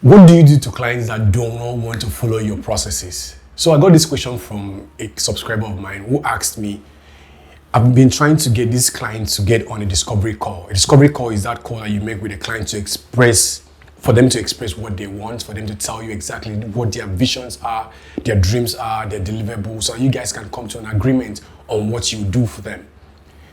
What do you do to clients that do not want to follow your processes? So I got this question from a subscriber of mine who asked me, I've been trying to get this client to get on a discovery call. A discovery call is that call that you make with a client for them to express what they want, for them to tell you exactly what their visions are, their dreams are, their deliverables, so you guys can come to an agreement on what you do for them.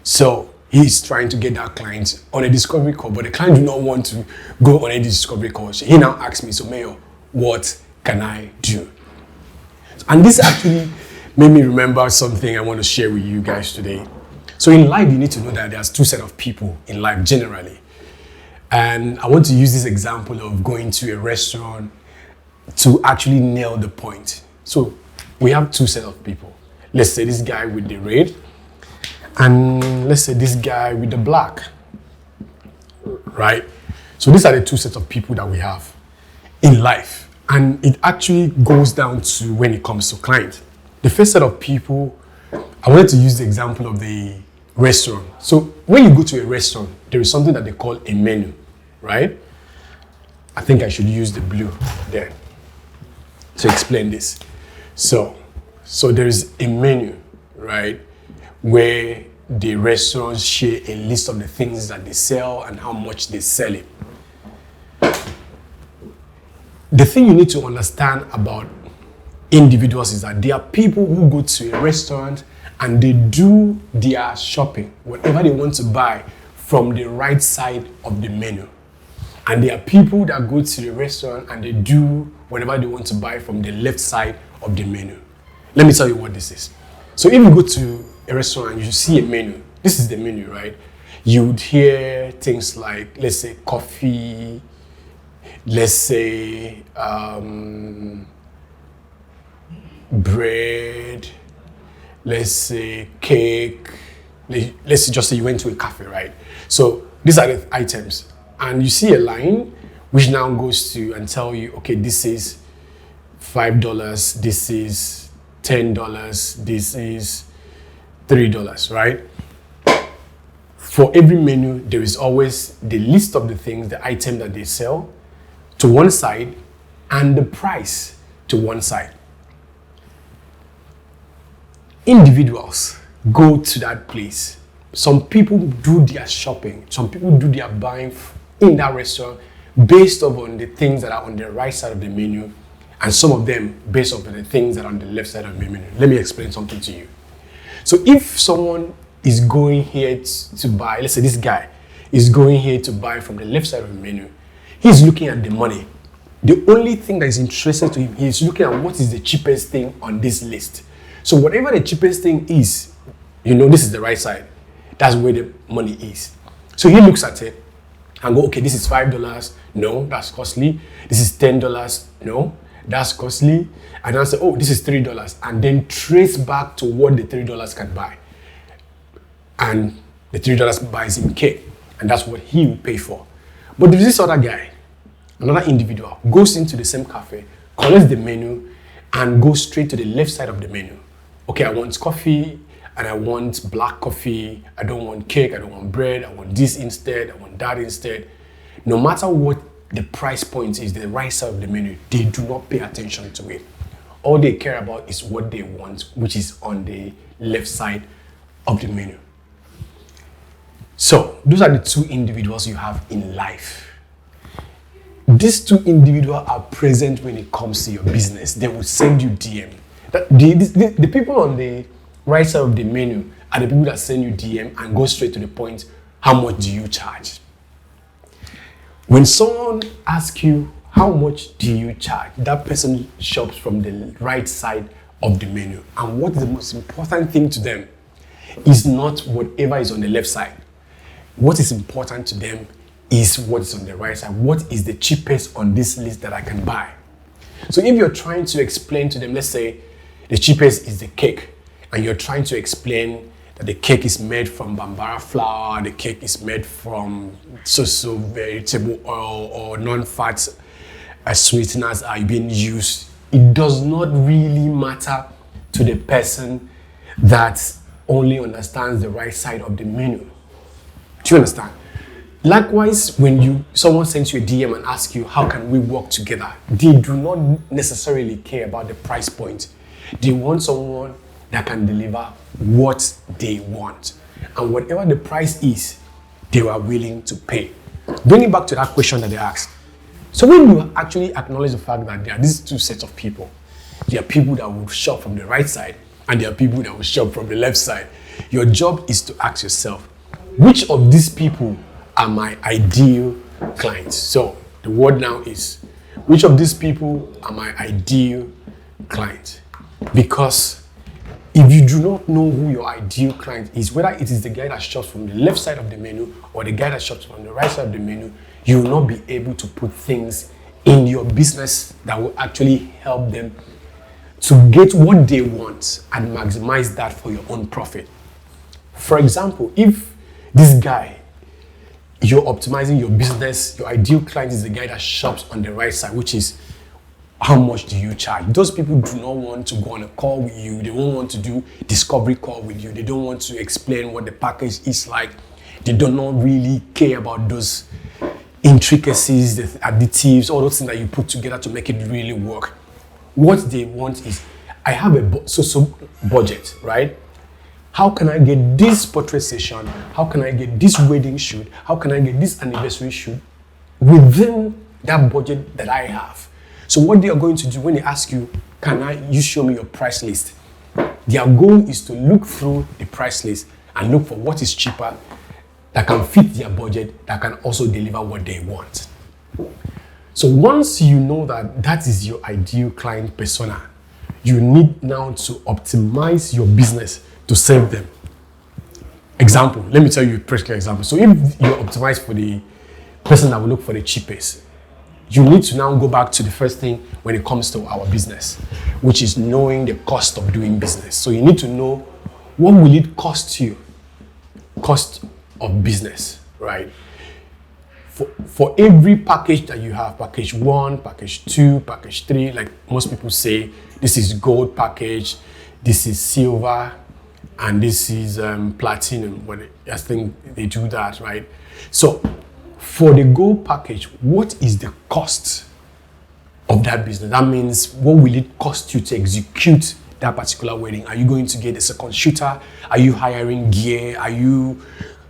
So he's trying to get that client on a discovery call, but the client do not want to go on any discovery call. So he now asks me, so Mayor, what can I do? And this actually made me remember something I want to share with you guys today. So in life, you need to know that there's two sets of people in life generally. And I want to use this example of going to a restaurant to actually nail the point. So we have two sets of people. Let's say this guy with the red, and let's say this guy with the black, right? So these are the two sets of people that we have in life. And it actually goes down to when it comes to clients. The first set of people, I wanted to use the example of the restaurant. So when you go to a restaurant, there is something that they call a menu, right? I think I should use the blue there to explain this. So there is a menu, right, where the restaurants share a list of the things that they sell and how much they sell it. The thing you need to understand about individuals is that there are people who go to a restaurant and they do their shopping, whatever they want to buy, from the right side of the menu. And there are people that go to the restaurant and they do whatever they want to buy from the left side of the menu. Let me tell you what this is. So if you go to a restaurant and you see a menu, this is the menu, right? You would hear things like, let's say, coffee, let's say, bread, let's say, cake, let's just say you went to a cafe, right? So these are the items. And you see a line which now goes to and tell you, okay, this is $5, this is $10, this is $3, right? For every menu, there is always the list of the things, the item that they sell to one side and the price to one side. Individuals go to that place. Some people do their shopping, some people do their buying in that restaurant based on the things that are on the right side of the menu, and some of them based on the things that are on the left side of the menu. Let me explain something to you. So if someone is going here to buy, let's say this guy is going here to buy from the left side of the menu, he's looking at the money. The only thing that is interesting to him, he's looking at what is the cheapest thing on this list. So whatever the cheapest thing is, this is the right side. That's where the money is. So he looks at it and go, okay, this is $5. No, that's costly. This is $10. No, that's costly. And then say, oh, this is $3. And then trace back to what the $3 can buy. And the $3 buys him cake. And that's what he will pay for. But there's this other guy, another individual, goes into the same cafe, collects the menu, and goes straight to the left side of the menu. Okay, I want coffee, and I want black coffee. I don't want cake, I don't want bread, I want this instead, I want that instead. No matter what the price point is, the right side of the menu, they do not pay attention to it. All they care about is what they want, which is on the left side of the menu. So, those are the two individuals you have in life. These two individuals are present when it comes to your business. They will send you DM. The people on the right side of the menu are the people that send you DM and go straight to the point. How much do you charge? When someone asks you, how much do you charge? That person shops from the right side of the menu. And what is the most important thing to them is not whatever is on the left side. What is important to them is what is on the right side. What is the cheapest on this list that I can buy? So if you're trying to explain to them, let's say the cheapest is the cake, and you're trying to explain that the cake is made from bambara flour, the cake is made from so vegetable oil or non-fat sweeteners are being used, it does not really matter to the person that only understands the right side of the menu. Do you understand? Likewise, when someone sends you a DM and asks you, how can we work together? They do not necessarily care about the price point. They want someone that can deliver what they want. And whatever the price is, they are willing to pay. Bring it back to that question that they asked. So when you actually acknowledge the fact that there are these two sets of people, there are people that will shop from the right side and there are people that will shop from the left side. Your job is to ask yourself, which of these people are my ideal clients? So the word now is, which of these people are my ideal clients? Because if you do not know who your ideal client is, whether it is the guy that shops from the left side of the menu or the guy that shops from the right side of the menu, you will not be able to put things in your business that will actually help them to get what they want and maximize that for your own profit. For example, if this guy, you're optimizing your business, your ideal client is the guy that shops on the right side, which is how much do you charge? Those people do not want to go on a call with you. They don't want to do discovery call with you. They don't want to explain what the package is like. They do not really care about those intricacies, the additives, all those things that you put together to make it really work. What they want is, I have a so budget, right? How can I get this portrait session? How can I get this wedding shoot? How can I get this anniversary shoot within that budget that I have? So what they are going to do when they ask you, you show me your price list? Their goal is to look through the price list and look for what is cheaper, that can fit their budget, that can also deliver what they want. So once you know that that is your ideal client persona, you need now to optimize your business to serve them. Example, let me tell you a practical example. So if you optimize for the person that will look for the cheapest, you need to now go back to the first thing when it comes to our business, which is knowing the cost of doing business. So you need to know, what will it cost you? Cost of business, right? For every package that you have, package 1, package 2, package 3, like most people say, this is gold package, this is silver, and this is platinum. I think they do that, right? So for the gold package, what is the cost of that business? That means, what will it cost you to execute that particular wedding? Are you going to get a second shooter? Are you hiring gear?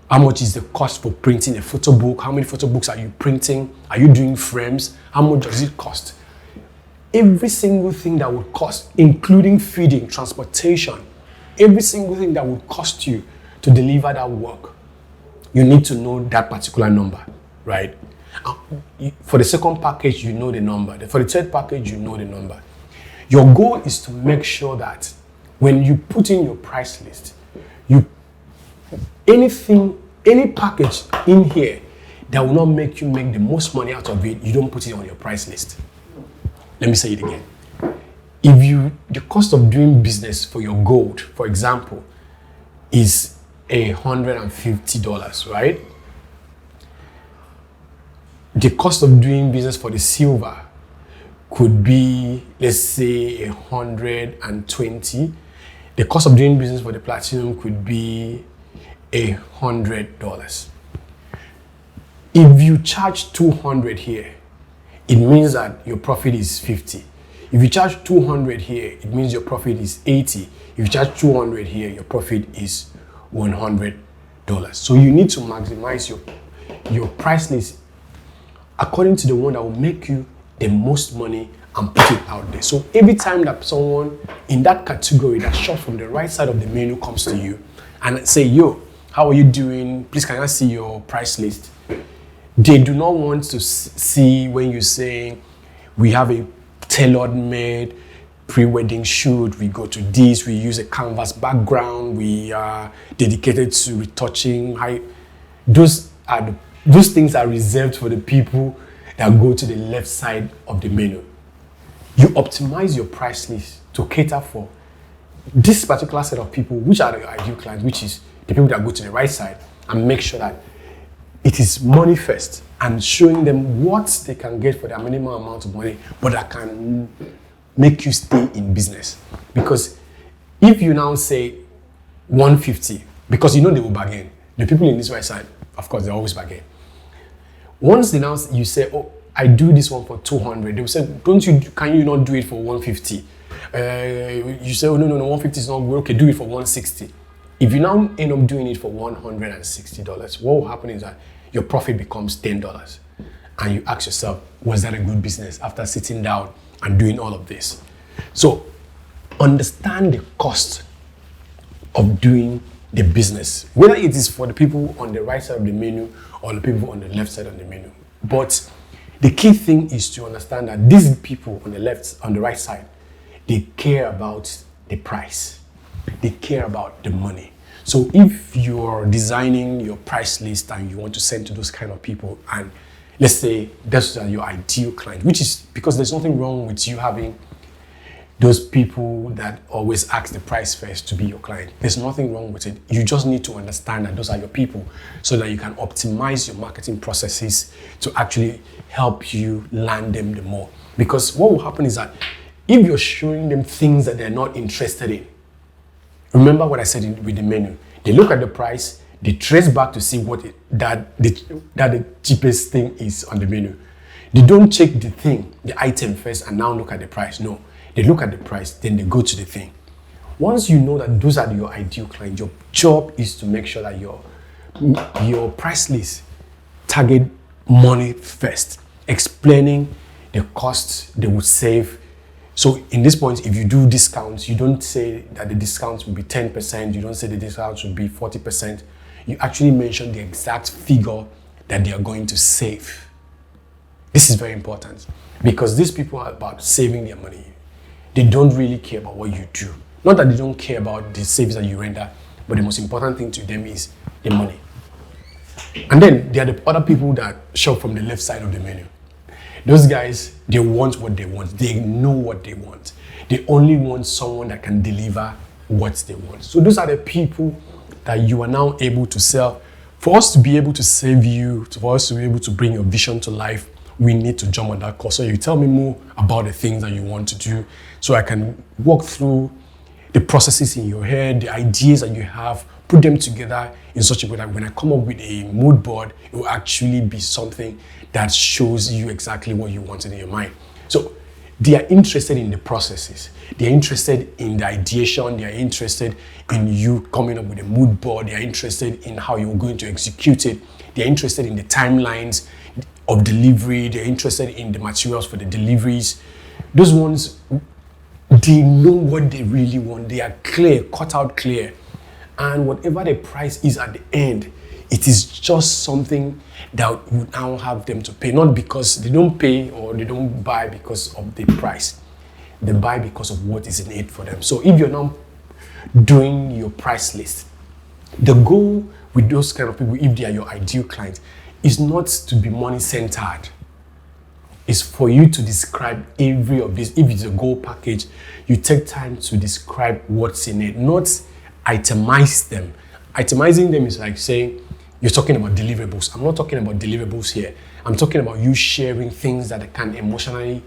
How much is the cost for printing a photo book? How many photo books are you printing? Are you doing frames? How much does it cost? Every single thing that would cost, including feeding, transportation, every single thing that would cost you to deliver that work, you need to know that particular number, right? For the second package, you know the number. For the third package, you know the number. Your goal is to make sure that when you put in your price list, any package in here that will not make you make the most money out of it, you don't put it on your price list. Let me say it again. If the cost of doing business for your gold, for example, is $150, right? The cost of doing business for the silver could be, let's say, $120. The cost of doing business for the platinum could be $100. If you charge $200 here, it means that your profit is $50. If you charge $200 here, it means your profit is $80. If you charge $200 here, your profit is $100. So you need to maximize your price list according to the one that will make you the most money and put it out there. So every time that someone in that category that shops from the right side of the menu comes to you and say, yo, how are you doing? Please, can I see your price list? They do not want to see when you say, we have a tailored made pre-wedding shoot, we go to this, we use a canvas background, we are dedicated to retouching. Those things are reserved for the people that go to the left side of the menu. You optimize your price list to cater for this particular set of people, which are the ideal clients, which is the people that go to the right side, and make sure that it is money first and showing them what they can get for their minimum amount of money, but that can make you stay in business. Because if you now say 150, because you know they will bargain. The people in this right side, of course, they always bargain. Once they now you say, oh, I do this one for 200, they will say, can you not do it for 150? You say, oh, no, 150 is not good. Okay, do it for 160. If you now end up doing it for $160, what will happen is that your profit becomes $10. And you ask yourself, was that a good business after sitting down and doing all of this? So understand the cost of doing the business, whether it is for the people on the right side of the menu or the people on the left side of the menu. But the key thing is to understand that these people on the right side, they care about the price. They care about the money. So if you're designing your price list and you want to send to those kind of people, and let's say that's your ideal client, which is because there's nothing wrong with you having those people that always ask the price first to be your client. There's nothing wrong with it. You just need to understand that those are your people so that you can optimize your marketing processes to actually help you land them the more. Because what will happen is that if you're showing them things that they're not interested in, remember what I said with the menu. They look at the price, they trace back to see that the cheapest thing is on the menu. They don't check the item first and now look at the price. No. They look at the price, then they go to the thing. Once you know that those are your ideal clients, your job is to make sure that your price list target money first, explaining the costs they would save. So in this point, if you do discounts, you don't say that the discounts will be 10%, you don't say the discounts will be 40%. You actually mention the exact figure that they are going to save. This is very important because these people are about saving their money. They don't really care about what you do. Not that they don't care about the service that you render, but the most important thing to them is the money. And then there are the other people that shop from the left side of the menu. Those guys, they want what they want. They know what they want. They only want someone that can deliver what they want. So those are the people that you are now able to sell. For us to be able to save you, for us to be able to bring your vision to life, we need to jump on that course. So you tell me more about the things that you want to do so I can walk through the processes in your head, the ideas that you have, put them together in such a way that when I come up with a mood board, it will actually be something that shows you exactly what you wanted in your mind. So they are interested in the processes. They are interested in the ideation. They are interested in you coming up with a mood board. They are interested in how you're going to execute it. They are interested in the timelines of delivery. They're interested in the materials for the deliveries. Those ones, they know what they really want. They are clear, cut out clear. And whatever the price is at the end, it is just something that would now have them to pay. Not because they don't pay or they don't buy because of the price. They buy because of what is in it for them. So if you're now doing your price list, the goal with those kind of people, if they are your ideal clients, is not to be money-centered. It's for you to describe every of this. If it's a gold package, you take time to describe what's in it, not itemize them. Itemizing them is like saying, you're talking about deliverables. I'm not talking about deliverables here. I'm talking about you sharing things that can emotionally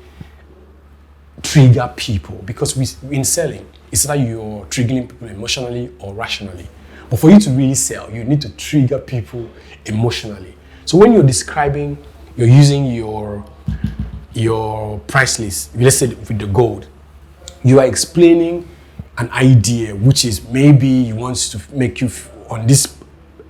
trigger people. Because in selling, it's either you're triggering people emotionally or rationally. But for you to really sell, you need to trigger people emotionally. So when you're describing, you're using your price list, let's say with the gold, you are explaining an idea, which is maybe you want to make you, on this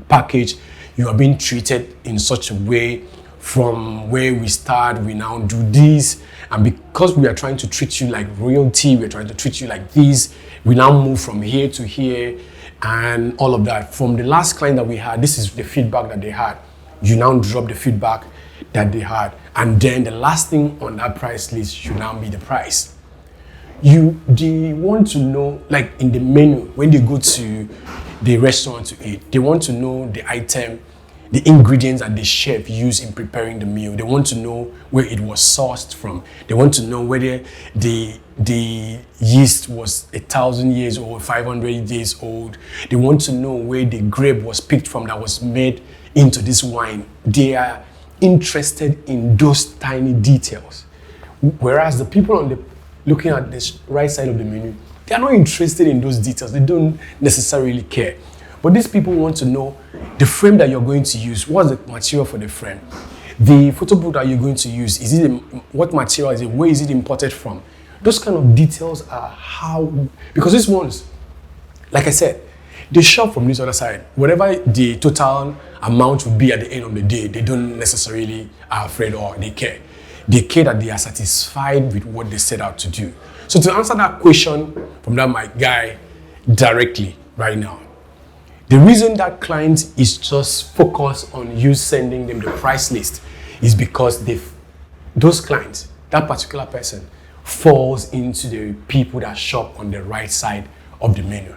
package, you are being treated in such a way from where we start, we now do this. And because we are trying to treat you like royalty, we're trying to treat you like this, we now move from here to here and all of that. From the last client that we had, this is the feedback that they had. You now drop the feedback that they had. And then the last thing on that price list should now be the price. They want to know, like in the menu, when they go to the restaurant to eat, they want to know the item, the ingredients that the chef used in preparing the meal. They want to know where it was sourced from. They want to know whether the yeast was 1,000 years old, 500 years old. They want to know where the grape was picked from that was made into this wine. They are interested in those tiny details. Whereas the people looking at this right side of the menu, they are not interested in those details. They don't necessarily care. But these people want to know the frame that you're going to use. What's the material for the frame? The photo book that you're going to use, what material is it? Where is it imported from? Those kind of details are how, because these ones, like I said, they shop from this other side. Whatever the total amount would be at the end of the day, they don't necessarily are afraid or they care. They care that they are satisfied with what they set out to do. So to answer that question from that my guy directly right now, the reason that client is just focused on you sending them the price list is because those clients, that particular person, falls into the people that shop on the right side of the menu.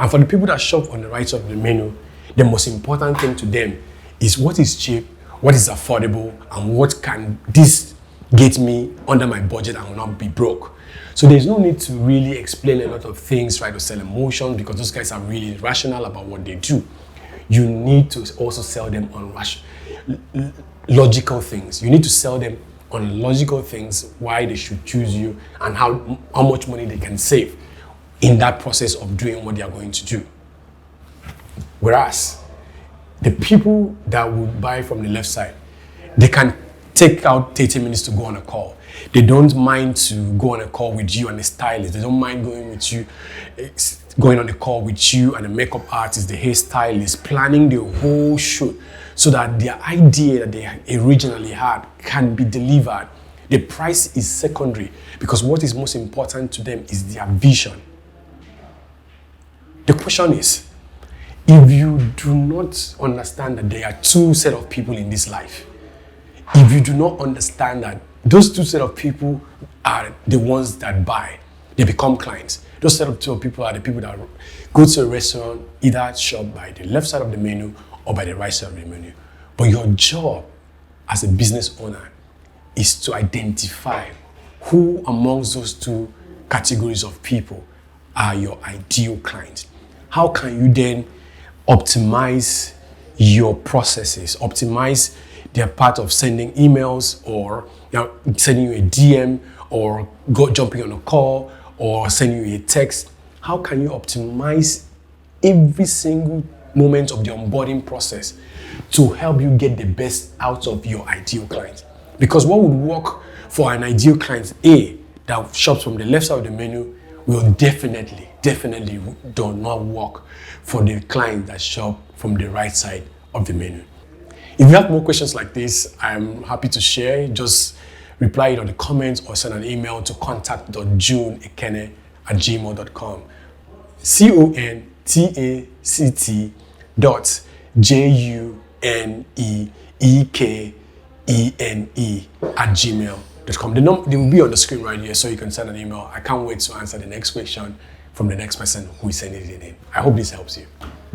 And for the people that shop on the right side of the menu, the most important thing to them is what is cheap, what is affordable, and what can this get me under my budget and will not be broke. So there's no need to really explain a lot of things, try to sell emotions, because those guys are really rational about what they do. You need to also sell them on logical things. You need to sell them on logical things, why they should choose you and how much money they can save in that process of doing what they are going to do. Whereas the people that would buy from the left side, they can take out 30 minutes to go on a call. They don't mind to go on a call with you and the stylist. They don't mind going on a call with you and the makeup artist, the hairstylist, planning the whole shoot so that the idea that they originally had can be delivered. The price is secondary because what is most important to them is their vision. The question is, if you do not understand that there are two sets of people in this life, if you do not understand that those two set of people are the ones that buy, they become clients. Those set of two people are the people that go to a restaurant, either shop by the left side of the menu or by the right side of the menu. But your job as a business owner is to identify who amongst those two categories of people are your ideal clients. How can you then optimize your processes, optimize their part of sending emails or sending you a DM or jumping on a call or sending you a text? How can you optimize every single moment of the onboarding process to help you get the best out of your ideal client? Because what would work for an ideal client A that shops from the left side of the menu will definitely do not work for the client that shop from the right side of the menu. If you have more questions like this, I'm happy to share. Just reply it on the comments or send an email to contact.juneekene@gmail.com. contact.juneekene@gmail.com. They will be on the screen right here, so you can send an email. I can't wait to answer the next question from the next person who is sending it in. I hope this helps you.